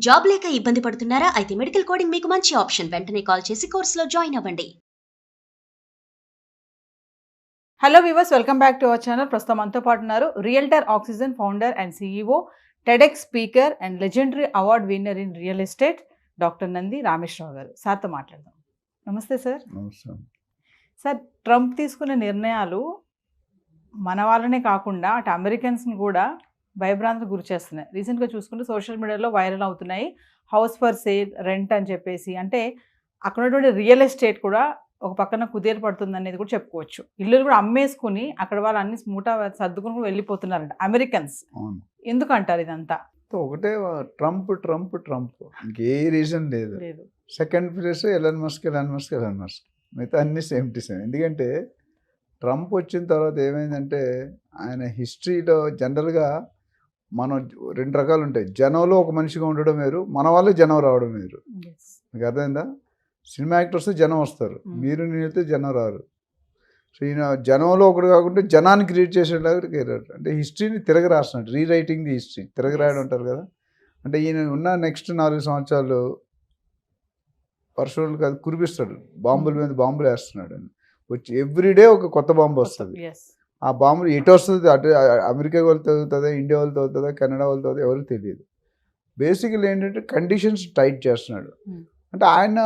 Job లేక ఇబ్బంది పడుతున్నారా? అయితే మెడికల్ కోడింగ్ మీకు మంచి ఆప్షన్. వెంటనే కాల్ చేసి కోర్సులో జాయిన్ అవ్వండి. Hello viewers, welcome back to our channel. ప్రస్తుతం మనతో పాటు ఉన్నారు realtor oxygen founder and CEO, TEDx speaker and legendary award winner in real estate doctor Nandi Rameshwar Rao గారు. సార్తో మాట్లాడదాం. నమస్తే సార్. నమస్కారం. సార్, ట్రంప్ తీసుకున్న నిర్ణయాలు మన వాళ్ళనే కాకుండా అటు అమెరికన్స్ని కూడా భయభ్రాంతికి గురి చేస్తున్నాయి. రీసెంట్గా చూసుకుంటే సోషల్ మీడియాలో వైరల్ అవుతున్నాయి. హౌస్ ఫర్ సేల్, రెంట్ అని చెప్పేసి. అంటే అక్కడ ఉన్నటువంటి రియల్ ఎస్టేట్ కూడా ఒక పక్కన కుదేలు పడుతుంది అనేది కూడా చెప్పుకోవచ్చు. ఇల్లులు కూడా అమ్మేసుకుని అక్కడ వాళ్ళు అన్ని మూట సర్దుకుని కూడా వెళ్ళిపోతున్నారంట అమెరికన్స్. అవును. ఎందుకంటారు ఇదంతా? ఒకటే ట్రంప్ ట్రంప్ ట్రంప్, ఇంకే రీజన్ లేదు. లేదు. Second place Elon Musk. మిగతా అన్ని సేమ్ టు సేమ్. ఎందుకంటే ట్రంప్ వచ్చిన తర్వాత ఏమైందంటే ఆయన హిస్టరీలో జనరల్గా మనం రెండు రకాలు ఉంటాయి. జనంలో ఒక మనిషిగా ఉండడం వేరు, మన వాళ్ళే జనం రావడం వేరు. మీకు అర్థమైందా? సినిమా యాక్టర్స్ జనం వస్తారు, మీరు నేనైతే జనం రారు. సో ఈయన జనంలో ఒకటి కాకుండా జనాన్ని క్రియేట్ చేసేలాగా క్రియేట్, అంటే హిస్టరీని తిరగ రాస్తున్నాడు. రీరైటింగ్ ది హిస్టరీ, తిరగరాయడం అంటారు కదా. అంటే ఈయన ఉన్న నెక్స్ట్ 4 సంవత్సరాలు వర్షాలు కాదు కురిపిస్తాడు, బాంబుల మీద బాంబులు వేస్తున్నాడు అని. వచ్చి ఎవ్రీడే ఒక కొత్త బాంబు వస్తుంది. ఆ బాంబులు ఎటు వస్తుంది, అటు అమెరికా వాళ్ళు తగ్గుతుందా, ఇండియా వాళ్ళు తగ్గుతుందా, కెనడా వాళ్ళు తగ్గుతుందా, ఎవరికి తెలియదు. బేసికలీ ఏంటంటే కండిషన్స్ టైట్ చేస్తున్నాడు. అంటే ఆయన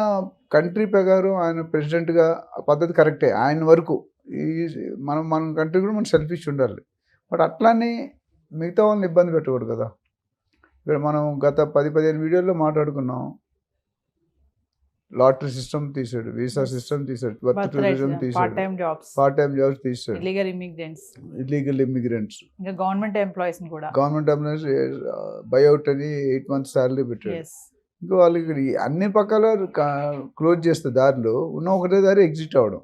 కంట్రీ ప్రకారం ఆయన ప్రెసిడెంట్గా పద్ధతి కరెక్టే ఆయన వరకు. ఈ మన కంట్రీ కూడా మనం సెల్ఫిష్ ఉండాలి. బట్ అట్లానే మిగతా వాళ్ళని ఇబ్బంది పెట్టకూడదు కదా. ఇక్కడ మనం గత 10-15 వీడియోల్లో మాట్లాడుకున్నాం. లాటరీ సిస్టమ్ తీసాడు, వీసా సిస్టమ్ తీసాడు, బర్త్ టూరిజం తీసాడు, పార్ట్ టైం జాబ్స్ తీసాడు, ఇల్లీగల్ ఇమిగ్రెంట్స్, ఇంకా గవర్నమెంట్ ఎంప్లాయీస్ బైఅవుట్ అని 8 months శాలరీ పెట్టాడు. ఇంకా వాళ్ళకి అన్ని పక్కల క్లోజ్ చేస్తే దారిలో ఉన్న ఒకటే దారి ఎగ్జిట్ అవ్వడం.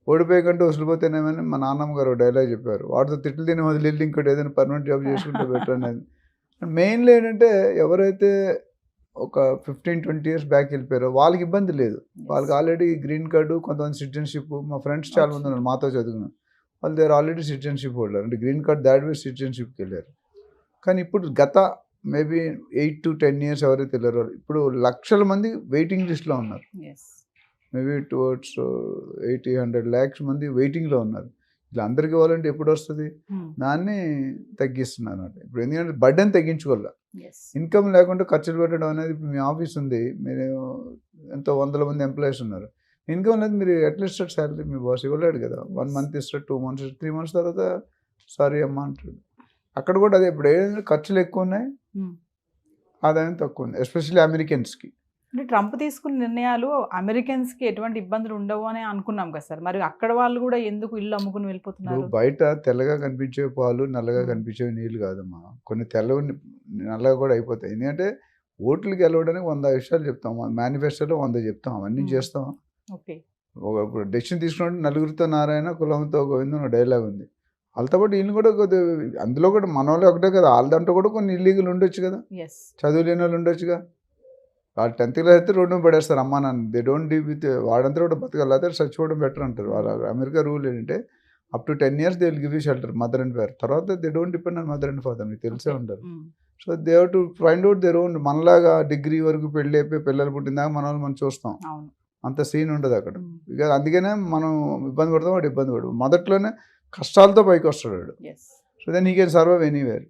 ఓడిపోయే కంటే వదిలిపోతేనేమని మా నాన్నమ్మ గారు డైలాగ్ చెప్పారు. వాటితో తిట్లు తిని వదిలి ఇంకోటి ఏదైనా పర్మనెంట్ జాబ్ చేసుకుంటే బెటర్ అనేది. మెయిన్లీ ఏంటంటే ఎవరైతే ఒక 15-20 years బ్యాక్ వెళ్ళిపోయారో వాళ్ళకి ఇబ్బంది లేదు. వాళ్ళకి ఆల్రెడీ గ్రీన్ కార్డు, కొంతమంది సిటిజన్షిప్. మా ఫ్రెండ్స్ చాలా మంది ఉన్నారు మాతో చదువుకున్నారు, వాళ్ళు దేర్ ఆల్రెడీ సిటిజన్షిప్ హోల్డర్, అంటే గ్రీన్ కార్డ్ దాటి పోయి సిటిజన్షిప్కి వెళ్ళారు. కానీ ఇప్పుడు గత మేబీ 8 to 10 years ఎవరైతే వెళ్ళారో ఇప్పుడు లక్షల మంది వెయిటింగ్ లిస్ట్లో ఉన్నారు. మేబీ టువర్డ్స్ 80-100 lakhs మంది వెయిటింగ్లో ఉన్నారు. ఇలా అందరికి ఇవ్వాలంటే ఎప్పుడు వస్తుంది? దాన్ని తగ్గిస్తున్నారు అంటే. ఇప్పుడు ఎందుకంటే బర్డెన్ తగ్గించుకోవాలి. ఇన్కమ్ లేకుండా ఖర్చులు పెట్టడం అనేది. ఇప్పుడు మీ ఆఫీస్ ఉంది, మీరు ఎంతో 100 మంది ఎంప్లాయీస్ ఉన్నారు, ఇన్కమ్ లేదు, మీరు ఎట్లా ఇస్తాడు శాలరీ? మీ బాస్ ఇవ్వలేడు కదా. 1 month ఇస్తాడు, 2 months, 3 months తర్వాత సారీ అమ్మా అంటాడు. అక్కడ కూడా అదే. ఇప్పుడు ఏదైనా ఖర్చులు ఎక్కువ ఉన్నాయి, ఆదాయం తక్కువ ఉంది, ఎస్పెషల్లీ అమెరికన్స్కి. అంటే ట్రంప్ తీసుకున్న నిర్ణయాలు అమెరికన్స్కి ఎటువంటి ఇబ్బందులు ఉండవు అని అనుకున్నాం కదా సార్. మరి అక్కడ వాళ్ళు కూడా ఎందుకు ఇల్లు అమ్ముకుని వెళ్ళిపోతున్నారు? బయట తెల్లగా కనిపించే పాలు నల్లగా కనిపించే నీళ్ళు కాదమ్మా. కొన్ని తెల్లవి నల్లగా కూడా అయిపోతాయి. ఎందుకంటే ఓట్లకి గెలవడానికి 100 విషయాలు చెప్తాం, మేనిఫెస్టోలో 100 చెప్తాం, అవన్నీ చేస్తాం. ఓకే. ఇప్పుడు డెసిషన్ తీసుకున్నట్టు నలుగురితో నారాయణ, కులంతో గోవిందం డైలాగ్ ఉంది. వాళ్ళతో పాటు వీళ్ళు కూడా కొద్దిగా, అందులో కూడా మన వాళ్ళు ఒకటే కదా, వాళ్ళ దాంట్లో కూడా కొన్ని ఇల్లీగల్ ఉండొచ్చు కదా, చదువు లేని వాళ్ళు ఉండొచ్చుగా. వాళ్ళు 10th class అయితే రోడ్డు పడేస్తారు అమ్మా నాన్న. దే డోంట్ డీ విత్ వాడంతా కూడా బతకాలి, అదే చచ్చిపోవడం బెటర్ అంటారు. వాళ్ళ అమెరికా రూల్ ఏంటంటే up to 10 years they will give you shelter, mother and father. తర్వాత they don't depend on mother and father, మీకు తెలిసే ఉంటారు. So they have to find out their own. మనలాగా డిగ్రీ వరకు పెళ్ళి అయిపోయి పిల్లలు పుట్టిందాక మన వాళ్ళు మనం చూస్తాం, అంత సీన్ ఉండదు అక్కడ. ఇక అందుకనే మనం ఇబ్బంది పడతాం, వాడు ఇబ్బంది పడు. మొదట్లోనే కష్టాలతో పైకి వస్తాడు వాడు. So then he can survive anywhere.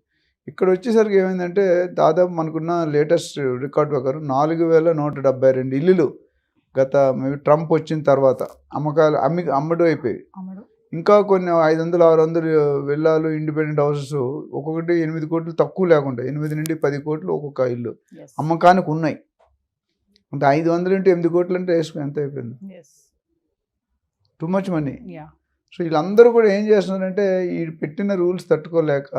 ఇక్కడ వచ్చేసరికి ఏమైందంటే దాదాపు మనకున్న లేటెస్ట్ రికార్డ్ ప్రకారం 4172 ఇల్లులు గత ట్రంప్ వచ్చిన తర్వాత అమ్మకాలు అమ్మడం అయిపోయి. ఇంకా కొన్ని 500-600 విల్లాలు, ఇండిపెండెంట్ హౌసెస్, ఒక్కొక్కటి 8 కోట్లు తక్కువ లేకుండా 8 నుండి 10 కోట్లు ఒక్కొక్క ఇల్లు అమ్మకానికి ఉన్నాయి. అంటే 500 into 8 కోట్లు అంటే ఎంత అయిపోయింది? Too much money. సో వీళ్ళందరూ కూడా ఏం చేస్తున్నారంటే ఈ పెట్టిన రూల్స్ తట్టుకోలేక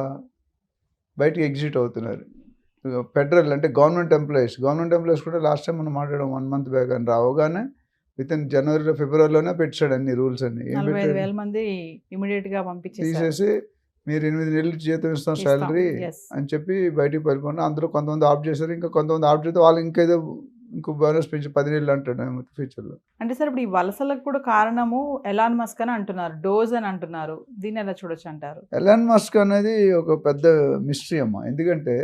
బయటికి ఎగ్జిట్ అవుతున్నారు. ఫెడరల్ అంటే గవర్నమెంట్ ఎంప్లాయీస్ కూడా లాస్ట్ టైం మనం మాట్లాడాం 1 month బ్యాక్ అని రావగానే వితిన్ జనవరిలో ఫిబ్రవరిలోనే పెట్టాడు అన్ని రూల్స్ అన్ని. 45,000 మంది ఇమీడియట్గా తీసేసి మీరు 8 నెలలు జీతం ఇస్తాం శాలరీ అని చెప్పి బయటికి వెళ్ళిపోయినా. అందులో కొంతమంది ఆప్ట్ చేశారు, ఇంకా కొంతమంది ఆప్ట్ చేస్తే వాళ్ళు ఇంకో బోనస్ పెంచి 10 నెలలు అంటాడు ఫ్యూచర్లో. అంటే సార్ ఇప్పుడు ఈ వలసలకు కూడా కారణము ఎలాన్ మస్క్ అని అంటున్నారు, డోజ్ అని అంటున్నారు. దీన్ని ఎలా చూడొచ్చు అంటారు? ఎలాన్ మస్క్ అనేది ఒక పెద్ద మిస్టరీ అమ్మ. ఎందుకంటే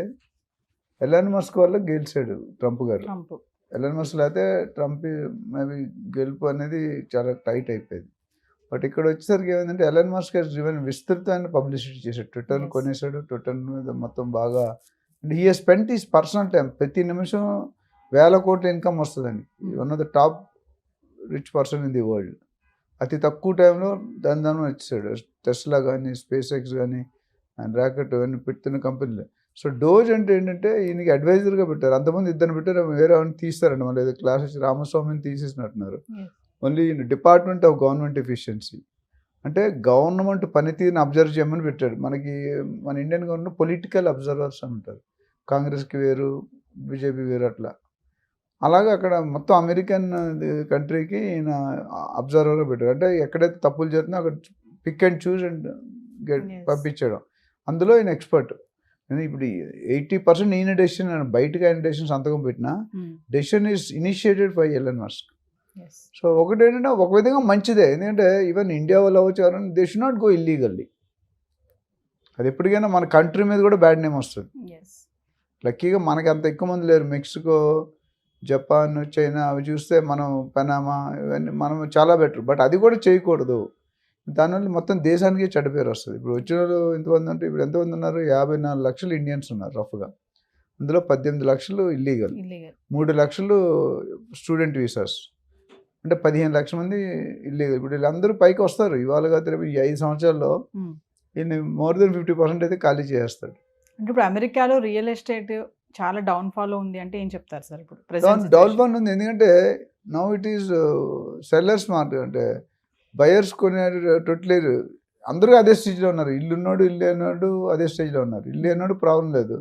ఎలాన్ మస్క్ వల్ల గెలిచాడు ట్రంప్ గారు. ట్రంప్ ఎలాన్ మస్క్ లేకపోతే ట్రంప్ మేబీ గెలుపు అనేది చాలా టైట్ అయిపోయింది. బట్ ఇక్కడ వచ్చేసరికి ఏమైందంటే ఎలాన్ మస్క్ ఈవెన్ విస్తృతమైన పబ్లిసిటీ చేశాడు. ట్విట్టర్ని Yes. కొనేసాడు, ట్విట్టర్ మీద మొత్తం బాగా and he spent is personal time. ప్రతి నిమిషం 1,000 కోట్ల ఇన్కమ్ వస్తుందండి. One of the top rich person in the world. అతి తక్కువ టైంలో దాని వచ్చేసాడు. టెస్లా కానీ, స్పేస్ ఎక్స్ కానీ, అండ్ రాకెట్ ఇవన్నీ పెడుతున్న కంపెనీలు. సో డోజ్ అంటే ఏంటంటే ఈయనకి అడ్వైజర్గా పెట్టారు. అంతమంది ఇద్దరు పెట్టారు, వేరే వాళ్ళని తీస్తారండి. మళ్ళీ ఏదో క్లాస్ వచ్చి రామస్వామిని తీసేసినట్టున్నారు. Only department of government efficiency అంటే గవర్నమెంట్ పనితీరుని అబ్జర్వ్ చేయమని పెట్టాడు. మనకి మన ఇండియన్ గవర్నమెంట్ పొలిటికల్ అబ్జర్వర్స్ అని ఉంటారు. కాంగ్రెస్కి వేరు, బీజేపీ వేరు అట్లా. అలాగే అక్కడ మొత్తం అమెరికన్ కంట్రీకి ఈయన అబ్జర్వర్గా పెట్టాడు. అంటే ఎక్కడైతే తప్పులు జరుగుతుందో అక్కడ పిక్ అండ్ చూస్ అండ్ పంపించడం. అందులో ఈయన ఎక్స్పర్ట్. ఇప్పుడు 80% ఈయన డెసిషన్, బయటకు ఆయన డెసిషన్ సంతకం పెట్టినా decision is initiated by Elon Musk. So ఒకటి ఏంటంటే ఒక విధంగా మంచిదే, ఎందుకంటే ఈవెన్ ఇండియా వాళ్ళు అవ్వచ్చు, they should not go illegally. అది ఎప్పటికైనా మన కంట్రీ మీద కూడా బ్యాడ్ నేమ్ వస్తుంది. లక్కీగా మనకి అంత ఎక్కువ మంది లేరు. మెక్సికో, జపాన్, చైనా అవి చూస్తే మనం పనామా ఇవన్నీ మనం చాలా బెటర్. బట్ అది కూడా చేయకూడదు. దానివల్ల మొత్తం దేశానికి చెడ్డ పేరు వస్తుంది. ఇప్పుడు వచ్చిన వాళ్ళు ఎంతమంది అంటే ఇప్పుడు ఎంతమంది ఉన్నారు? 54 లక్షలు ఇండియన్స్ ఉన్నారు రఫ్గా. అందులో 18 లక్షలు ఇల్లీగల్, 3 లక్షలు స్టూడెంట్ వీసాస్, అంటే 15 లక్షల మంది ఇల్లీగల్. ఇప్పుడు వీళ్ళందరూ పైకి వస్తారు ఇవాళ కాదు రేపు. ఈ 5 సంవత్సరాల్లో ఈయన మోర్ దెన్ 50% అయితే ఖాళీ చేస్తాడు. అంటే ఇప్పుడు అమెరికాలో రియల్ ఎస్టేట్ చాలా డౌన్ఫాల్ ఉంది అంటే ఏం చెప్తారు సార్? ఇప్పుడు డౌన్ఫాల్ ఉంది ఎందుకంటే now it is sellers market. అంటే బయర్స్ కొనేటట్లేరు. అందరూ అదే స్టేజ్లో ఉన్నారు. ఇల్లు ఉన్నాడు, ఇల్లు అన్నాడు అదే స్టేజ్లో ఉన్నారు. ఇల్లు అన్నాడు ప్రాబ్లం లేదు,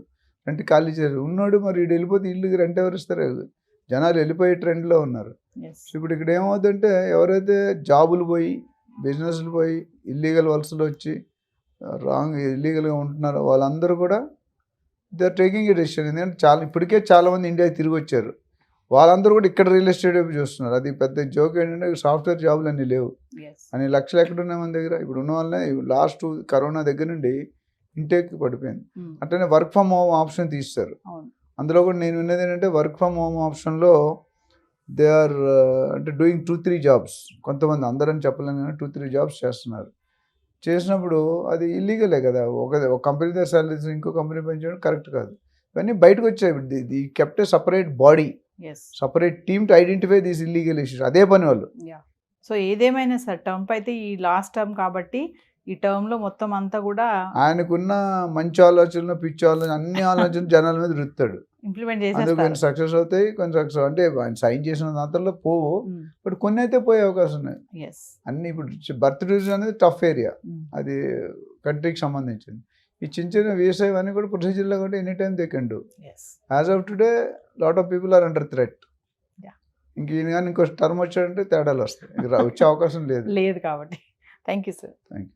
రెంట్ ఖాళీ చేయరు. ఉన్నాడు మరి ఇటు వెళ్ళిపోతే ఇల్లుకి రెంట్ ఎవరు ఇస్తారు? జనాలు వెళ్ళిపోయే ట్రెండ్లో ఉన్నారు. ఇప్పుడు ఇక్కడ ఏమవుతుందంటే ఎవరైతే జాబులు పోయి, బిజినెస్లు పోయి, ఇల్లీగల్ వలసలు వచ్చి ఇల్లీగల్గా ఉంటున్నారో వాళ్ళందరూ కూడా they are taking a decision. ఎందుకంటే ఇప్పటికే చాలామంది ఇండియాకి తిరిగి వచ్చారు. వాళ్ళందరూ కూడా ఇక్కడ రియల్ ఎస్టేట్ వైపు చూస్తున్నారు. అది పెద్ద జోక్ ఏంటంటే సాఫ్ట్వేర్ జాబులు అన్నీ లేవు అని లక్షలు ఎక్కడున్నాయి మన దగ్గర. ఇప్పుడు ఉన్న వాళ్ళనే లాస్ట్ కరోనా దగ్గర నుండి ఇంటేక్ పడిపోయింది. అట్లనే వర్క్ ఫ్రమ్ హోమ్ ఆప్షన్ తీస్తారు. అందులో కూడా నేను విన్నది ఏంటంటే వర్క్ ఫ్రమ్ హోమ్ ఆప్షన్లో దే ఆర్ అంటే డూయింగ్ 2-3 జాబ్స్. కొంతమంది, అందరని చెప్పలేను కానీ 2-3 జాబ్స్ చేస్తున్నారు. చేసినప్పుడు అది ఇల్లీగలే కదా. ఒక కంపెనీ దగ్గర సాలరీస్ ఇంకో కంపెనీ పెంచడం కరెక్ట్ కాదు. ఇవన్నీ బయటకు వచ్చాయి. The kept A separate body, separate team to identify these illegal issues. అదే పని వాళ్ళు. సో ఏదేమైనా సార్, ట్రంప్ అయితే ఈ లాస్ట్ టర్మ్ కాబట్టి ఈ టర్మ్లో మొత్తం అంతా కూడా ఆయనకున్న మంచి ఆలోచనలు, పిచ్చి ఆలోచన, అన్ని ఆలోచనలు జనాల మీద రుత్తాడు. ఇంప్లిమెంట్ అందుకు చేసేస్తారు. కొన్ని సక్సెస్ అవుతాయి, కొన్ని సక్సెస్ అంటే ఆయన సైన్ చేసిన దాంట్లో పోవు. బట్ కొన్ని అయితే పోయే అవకాశం ఉన్నాయి. అన్ని ఇప్పుడు బర్త్ డివిజన్ అనేది టఫ్ ఏరియా, అది కంట్రీకి సంబంధించింది. ఈ చిన్న చిన్న వ్యవసాయం అన్నీ కూడా ప్రొసీజర్లో కూడా any time they can do. As of today lot of people are under threat. ఇంక ఈయన కానీ ఇంకో టర్మ్ వచ్చాడంటే తేడాలు వస్తాయి. వచ్చే అవకాశం లేదు కాబట్టి. Thank you sir. Thank you.